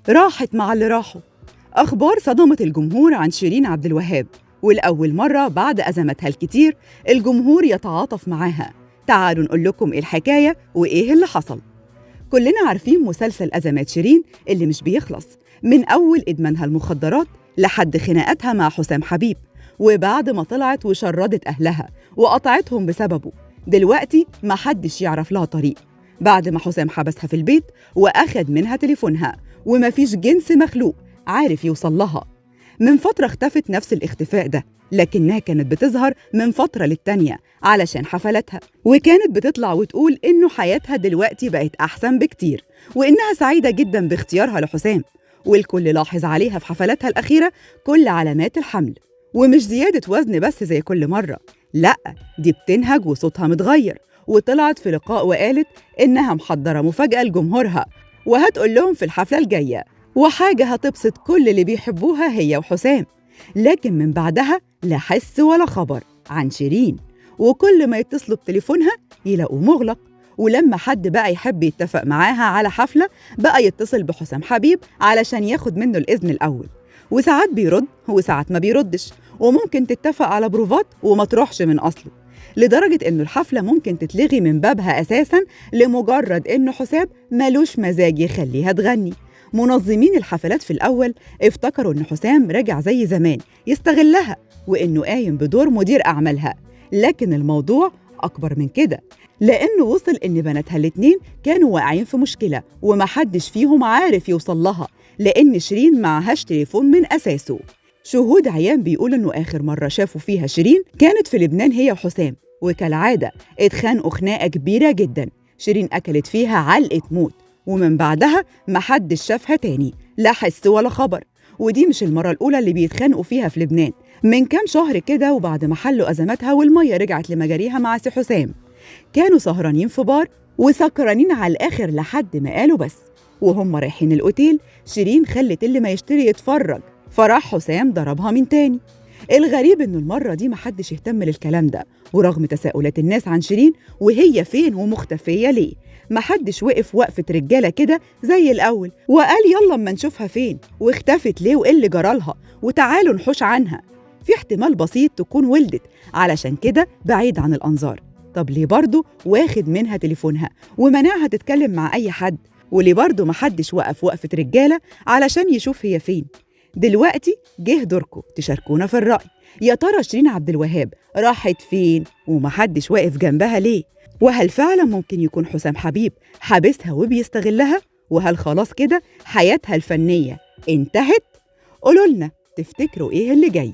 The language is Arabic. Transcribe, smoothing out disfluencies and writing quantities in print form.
راحت مع اللي راحوا. أخبار صدمت الجمهور عن شيرين عبد الوهاب، والأول مرة بعد أزماتها الكتير الجمهور يتعاطف معاها. تعالوا نقول لكم إيه الحكاية وإيه اللي حصل. كلنا عارفين مسلسل أزمات شيرين اللي مش بيخلص، من أول إدمانها المخدرات لحد خناقاتها مع حسام حبيب، وبعد ما طلعت وشردت أهلها وقطعتهم بسببه، دلوقتي محدش يعرف لها طريق بعد ما حسام حبسها في البيت وأخد منها تليفونها، ومفيش جنس مخلوق عارف يوصل لها. من فترة اختفت نفس الاختفاء ده، لكنها كانت بتظهر من فترة للتانية علشان حفلاتها، وكانت بتطلع وتقول إنه حياتها دلوقتي بقت أحسن بكتير، وإنها سعيدة جدا باختيارها لحسام. والكل لاحظ عليها في حفلاتها الأخيرة كل علامات الحمل، ومش زيادة وزن بس زي كل مرة، لأ، دي بتنهج وصوتها متغير. وطلعت في لقاء وقالت إنها محضرة مفاجأة لجمهورها وهتقول لهم في الحفلة الجاية، وحاجة هتبسط كل اللي بيحبوها هي وحسام. لكن من بعدها لا حس ولا خبر عن شيرين، وكل ما يتصلوا بتليفونها يلاقوه مغلق. ولما حد بقى يحب يتفق معاها على حفلة بقى يتصل بحسام حبيب علشان ياخد منه الإذن الأول، وساعات بيرد وساعات ما بيردش، وممكن تتفق على بروفات وما تروحش من أصله، لدرجة إنه الحفلة ممكن تتلغي من بابها أساساً لمجرد إنه حسام مالوش مزاج يخليها تغني. منظمين الحفلات في الأول افتكروا إن حسام رجع زي زمان يستغلها، وإنه قايم بدور مدير أعمالها، لكن الموضوع أكبر من كده، لأنه وصل إن بناتها الاتنين كانوا واقعين في مشكلة ومحدش فيهم عارف يوصل لها، لأن شيرين معهاش تليفون من أساسه. شهود عيان بيقولوا إنه آخر مرة شافوا فيها شيرين كانت في لبنان هي وحسام، وكالعادة اتخانقوا خناقة كبيرة جدا شيرين أكلت فيها علقة موت، ومن بعدها محدش شافها تاني، لا حس ولا خبر. ودي مش المرة الأولى اللي بيتخانقوا فيها في لبنان، من كام شهر كده وبعد ما حلوا أزماتها والمية رجعت لمجاريها مع سي حسام، كانوا سهرانين في بار وسكرانين على الآخر لحد ما قالوا بس، وهم رايحين الأوتيل شيرين خلت اللي ما يشتري يتفرج، فراح حسام ضربها من تاني. الغريب إنه المرة دي محدش يهتم للكلام ده، ورغم تساؤلات الناس عن شيرين وهي فين ومختفية ليه، محدش وقف وقفة رجالة كده زي الأول وقال يلا اما نشوفها فين واختفت ليه وإيه اللي جرالها وتعالوا نحوش عنها. في احتمال بسيط تكون ولدت، علشان كده بعيد عن الأنظار. طب ليه برضه واخد منها تليفونها ومنعها تتكلم مع أي حد؟ وليه برضه محدش وقف وقفة رجالة علشان يشوف هي فين؟ دلوقتي جه دوركم تشاركونا في الرأي، يا ترى شيرين عبد الوهاب راحت فين ومحدش واقف جنبها ليه؟ وهل فعلا ممكن يكون حسام حبيب حابسها وبيستغلها؟ وهل خلاص كده حياتها الفنية انتهت؟ قولوا لنا تفتكروا ايه اللي جاي؟